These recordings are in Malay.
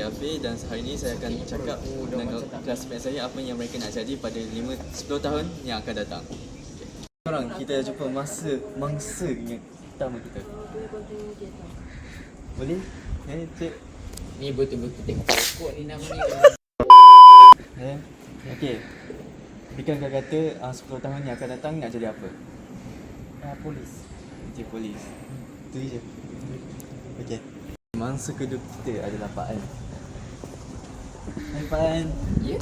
Afiq dan hari ini saya akan cakap dengan classmate saya apa yang mereka nak jadi pada 5-10 tahun yang akan datang. Sekarang kita jumpa mangsa yang pertama kita. Boleh? Cik. Ni betul-betul tengok pokok ni nama ni. Okey. Berikan kata 10 tahun yang akan datang nak jadi apa? Polis. Jadi polis. Itu je. Okey. Mangsa kedua kita adalah Pak An. Hai Pak An. Ya?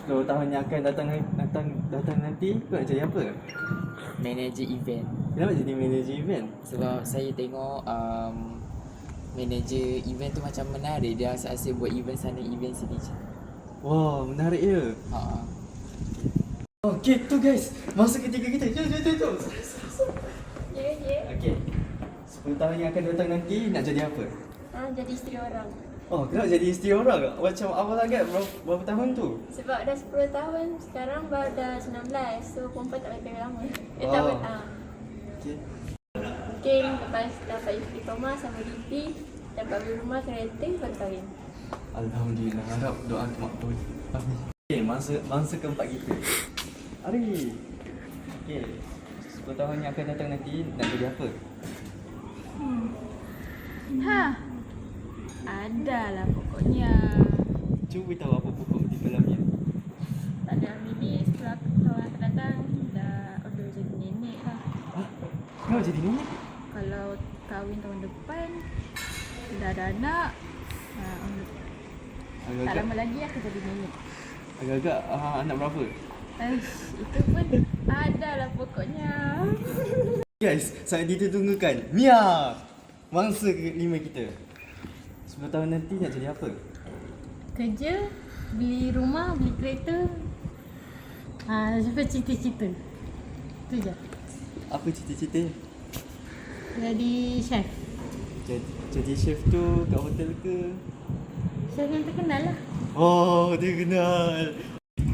10 tahun yang akan datang nanti kau nak jadi apa? Manager event. Kenapa jadi manager event? Sebab saya tengok manager event tu macam menarik. Dia asal-asal buat event sana, event sini je. Wow, menarik ya. Ha. Okey, tu guys. Mangsa ketiga kita. Jom. Ya. Okey. 10 tahun yang akan datang nanti nak jadi apa? Jadi isteri orang. Oh, kenapa jadi isteri orang? Macam awal agak berapa tahun tu? Sebab dah 10 tahun, sekarang baru dah 19. So, perempuan tak boleh kahwin lama. Wow. Tak boleh. Okey. Mungkin lepas dapat istiqomah sama Lipi, dapat beli rumah, kereta, baru kahwin. Alhamdulillah, harap doa makbul. Amin. Okey, mangsa keempat kita. Ari. Okey. 10 tahun yang akan datang nanti nak jadi apa? Adalah pokoknya. Cuba beritahu apa pokok di dalamnya. Tak ada ambil setelah tahun akan datang dah order jadi nenek lah. Kenapa jadi nenek? Kalau kahwin tahun depan dah ada anak, tak lama lagi aku jadi nenek. Agak-agak anak berapa? Itu pun adalah pokoknya. Guys, sangat ditunggukan. Mia! Mangsa kelima kita. 10 tahun nanti nak jadi apa? Kerja, beli rumah, beli kereta. Sampai cita-cita. Tu je. Apa cita-cita? Jadi chef. Jadi chef tu kat hotel ke? Chef yang terkenal lah. Oh, dia kenal.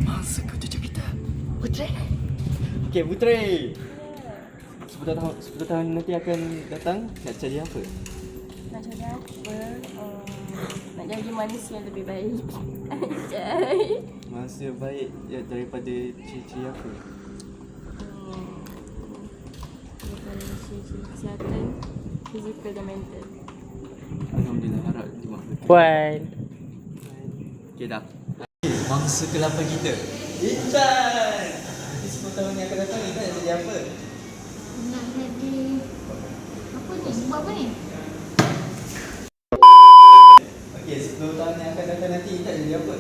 Mangsa ketujuh kita. Putri. Okey, Putri. 10 tahun nanti akan datang nak jadi apa? Nak jadi apa? Nak jadi manusia yang lebih baik. Anjay. Manusia baik daripada ciri-ciri apa? Daripada sisi kesihatan, fizikal dan mental. Alhamdulillah, harap dimaklumkan. Puan. Okey dah. Mangsa ke-8 kita. Intan. Nanti 10 tahun yang akan datang Intan nak jadi apa? Nak jadi apa ni? Buat apa ni? Okey, 10 tahun yang akan datang nanti Intan jadi apa?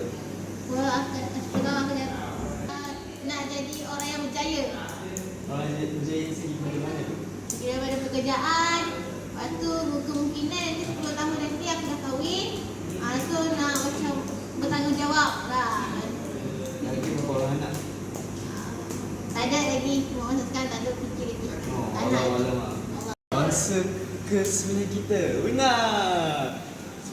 Sekarang aku nak jadi orang yang berjaya. Orang yang berjaya segi mana-mana tu? Daripada pekerjaan, lepas tu kemungkinan nanti 10 tahun nanti aku dah kahwin. So nak macam bertanggungjawab lah. Lagi berapa orang anak? Tak ada lagi, masa sekarang tak ada fikir lagi. Oh, Tak nak. alamak. Mangsa ke-9 kita. Wina.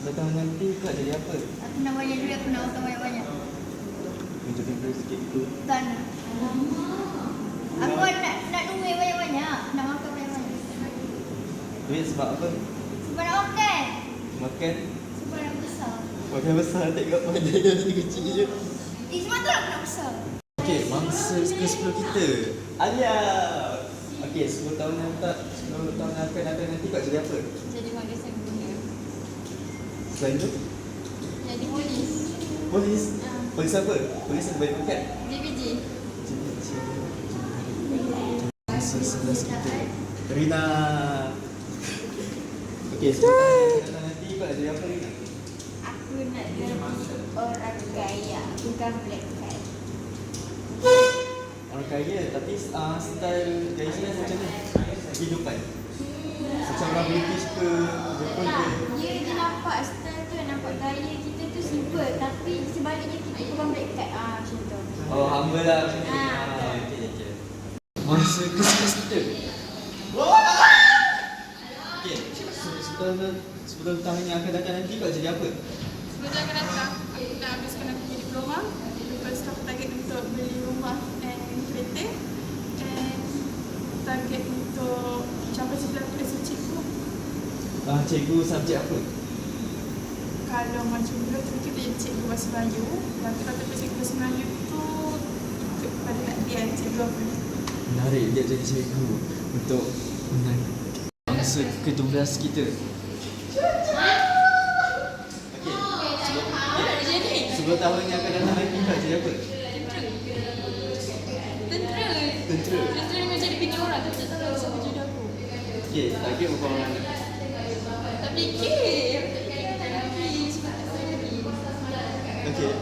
10 tahun nanti kau nak jadi apa? Aku nak banyak duit, aku nak makan banyak-banyak. Tunjukkan dulu sikit tu. Tak nak. Aku nak duit banyak-banyak, nak makan banyak-banyak. Duit sebab apa? Sebab nak makan. Makan. Sebab nak besar. Makan besar tengok pada dia kecil je. Sebab tu aku nak besar. Okey, mangsa ke-10 kita. Alia. Okey, 10 tahun yang akan datang nanti kau jadi apa? Jadi magasin dunia. Selain tu? Jadi polis. Polis. Polis apa? Polis yang baik pangkat. JPJ. Mangsa 11 kita. Rina. Okey, 10 tahun yang akan datang nanti kau nak jadi apa Rina? Aku nak jadi orang kaya, bukan black cat. Orang kaya tapi style gaya dia macam ni. Kehidupan. Macam orang British ke Jepun Tak, ke. dia nampak style tu, nampak gaya kita tu simple. Tapi sebaliknya kita bukan black cat. Macam tu. Oh, humble lah macam ni. Okey. Mangsa ke-11 kita. Okey, 10 tahun yang akan datang nanti kau jadi apa? Sebelum akan datang, aku nak habiskan aku punya diploma. Lepas tu aku target untuk beli rumah dan kereta. And target untuk capai cita aku dari cikgu. Cikgu subjek apa? kalau macam dulu tu kita jadi cikgu bahasa Melayu. Yang kalau kita cikgu bahasa Melayu tu ikut pada nak dia cikgu apa. Menarik dia jadi cikgu untuk masa ke-12 kita. Okey. 10 tahun yang akan datang lagi kau jadi apa? Tentera. Tentera. Tentera dengan jadi fikir orang. Tapi tak tahu siapa jadi aku. Okey, target berapa orang? Tak fikir. Okey.